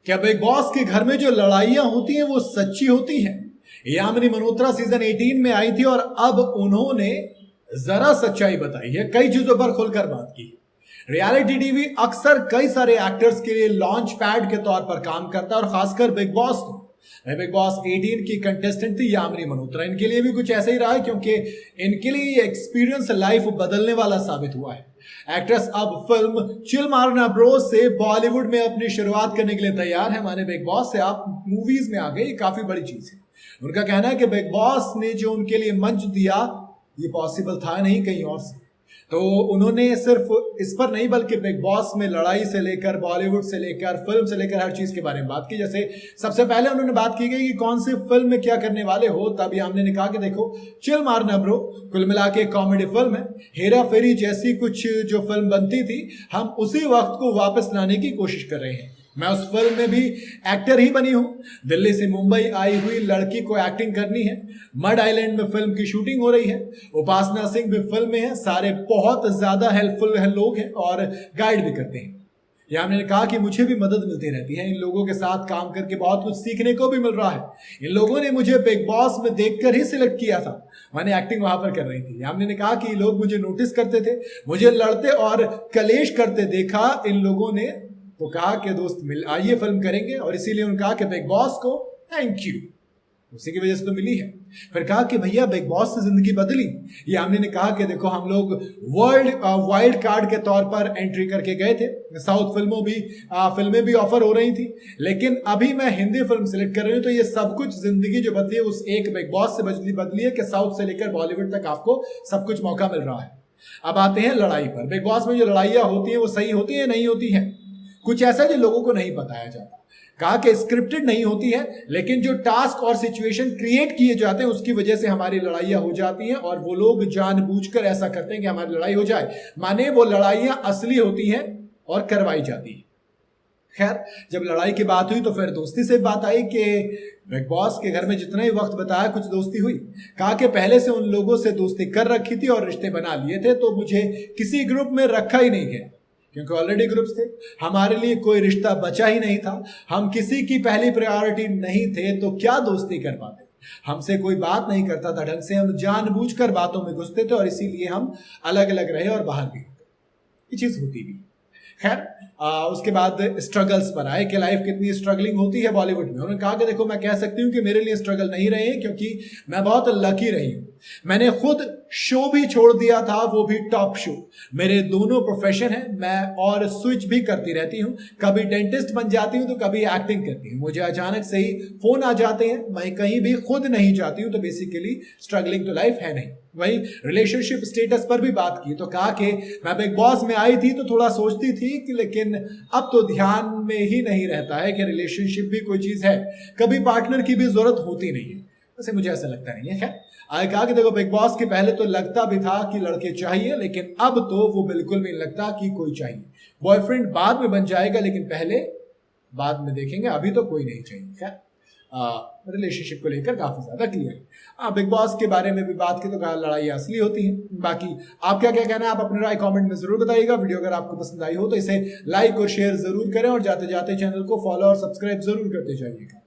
क्या big boss के घर में जो लड़ाइयां होती हैं वो सच्ची होती हैं? यामिनी मल्होत्रा सीजन 18 में आई थी और अब उन्होंने जरा सच्चाई बताई है, कई चीजों पर खुलकर बात की है। रियलिटी टीवी अक्सर कई सारे एक्टर्स के लिए लॉन्च पैड के तौर पर काम करता है और खासकर बिग बॉस बिग बॉस 18 की कंटेस्टेंट थी यामिनी मल्होत्रा। इनके लिए भी कुछ ऐसा ही रहा है क्योंकि इनके लिए ये एक्सपीरियंस लाइफ बदलने वाला साबित हुआ है। एक्ट्रेस अब फिल्म चिल मारना ब्रो से बॉलीवुड में अपनी शुरुआत करने के लिए तैयार है। माने बिग बॉस से आप मूवीज में आ गए, ये काफी बड़ी चीज है। उनका कहना है कि बिग बॉस ने जो उनके लिए मंच दिया ये पॉसिबल था नहीं कहीं और से। तो उन्होंने सिर्फ इस पर नहीं बल्कि बिग बॉस में लड़ाई से लेकर बॉलीवुड से लेकर फिल्म से लेकर हर चीज के बारे में बात की। जैसे सबसे पहले उन्होंने बात की गई कि कौन सी फिल्म में क्या करने वाले हो, तभी हमने ने कहा कि देखो चिल मारना ब्रो कुल मिला के कॉमेडी फिल्म है। हेरा फेरी जैसी कुछ जो फिल्म बनती थी हम उसी वक्त को वापस लाने की कोशिश कर रहे हैं। मैं उस फिल्म में भी एक्टर ही बनी हूं। दिल्ली से मुंबई आई हुई लड़की को एक्टिंग करनी है। मड आइलैंड में फिल्म की शूटिंग हो रही है। उपासना सिंह भी फिल्म में है। सारे बहुत ज्यादा हेल्पफुल है लोग हैं और गाइड भी करते हैं। यहाँ मैंने कहा कि मुझे भी मदद मिलती रहती है। इन लोगों के साथ काम करके बहुत कुछ सीखने को भी मिल रहा है। इन लोगों ने मुझे बिग बॉस में देखकर ही सिलेक्ट किया था। मैंने एक्टिंग वहां पर कर रही थी। हमने कहा कि लोग मुझे नोटिस करते थे, मुझे लड़ते और कलेश करते देखा इन लोगों ने, तो कहा कि दोस्त मिल आइए फिल्म करेंगे। और इसीलिए उन्होंने कहा कि बिग बॉस को थैंक यू, उसी की वजह से तो मिली है। फिर कहा कि भैया बिग बॉस से जिंदगी बदली। ये हमने ने कहा कि देखो हम लोग वाइल्ड कार्ड के तौर पर एंट्री करके गए थे। साउथ फिल्में भी ऑफर हो रही थी, लेकिन अभी मैं हिंदी फिल्म सिलेक्ट कर रही हूं। तो ये सब कुछ जिंदगी जो बदली है उस एक बिग बॉस से बदली है कि साउथ से लेकर बॉलीवुड तक आपको सब कुछ मौका मिल रहा है। अब आते हैं लड़ाई पर। बिग बॉस में जो लड़ाइयां होती है वो सही होती है नहीं होती है? कुछ ऐसा जो लोगों को नहीं बताया जाता। कहा कि स्क्रिप्टेड नहीं होती है, लेकिन जो टास्क और सिचुएशन क्रिएट किए जाते हैं उसकी वजह से हमारी लड़ाइयां हो जाती हैं और वो लोग जानबूझकर ऐसा करते हैं कि हमारी लड़ाई हो जाए। माने वो लड़ाइयां असली होती हैं और करवाई जाती है। खैर, जब लड़ाई की बात हुई तो फिर दोस्ती से बात आई कि बिग बॉस के घर में जितना ही वक्त बताया कुछ दोस्ती हुई। कहा कि पहले से उन लोगों से दोस्ती कर रखी थी और रिश्ते बना लिए थे, तो मुझे किसी ग्रुप में रखा ही नहीं गया क्योंकि ऑलरेडी ग्रुप्स थे। हमारे लिए कोई रिश्ता बचा ही नहीं था। हम किसी की पहली प्रायोरिटी नहीं थे, तो क्या दोस्ती कर पाते? हमसे कोई बात नहीं करता था ढंग से, हम जानबूझकर बातों में घुसते थे और इसीलिए हम अलग अलग रहे और बाहर भी होते। ये चीज होती भी। खैर, उसके बाद स्ट्रगल्स पर आए कि लाइफ कितनी स्ट्रगलिंग होती है बॉलीवुड में। उन्होंने कहा कि देखो मैं कह सकती हूँ कि मेरे लिए स्ट्रगल नहीं रहे हैं क्योंकि मैं बहुत लकी रही हूँ। मैंने खुद शो भी छोड़ दिया था, वो भी टॉप शो। मेरे दोनों प्रोफेशन है, मैं और स्विच भी करती रहती हूँ। कभी डेंटिस्ट बन जाती हूँ तो कभी एक्टिंग करती हूँ। मुझे अचानक से ही फोन आ जाते हैं, मैं कहीं भी खुद नहीं जाती हूँ। तो बेसिकली स्ट्रगलिंग तो लाइफ है नहीं। वही रिलेशनशिप स्टेटस पर भी बात की तो कहा कि मैं बिग बॉस में आई थी तो थोड़ा सोचती थी कि लेकिन अब तो ध्यान में ही नहीं रहता है कि रिलेशनशिप भी कोई चीज है, कभी पार्टनर की भी जरूरत होती नहीं है। वैसे मुझे ऐसा लगता नहीं है। खैर, आगे कहा कि देखो बिग बॉस के पहले तो लगता भी था कि लड़के चाहिए, लेकिन अब तो वो बिल्कुल नहीं लगता कि कोई चाहिए। बॉयफ्रेंड बाद में बन जाएगा, लेकिन पहले बाद में देखेंगे, अभी तो कोई नहीं चाहिए। खैर, रिलेशनशिप को लेकर काफी ज्यादा क्लियर है। बिग बॉस के बारे में भी बात की तो कहा लड़ाई असली होती है। बाकी आप क्या क्या कहना है, आप अपनी राय कमेंट में जरूर बताइएगा। वीडियो अगर आपको पसंद आई हो तो इसे लाइक और शेयर जरूर करें और जाते जाते चैनल को फॉलो और सब्सक्राइब जरूर करते जाइएगा।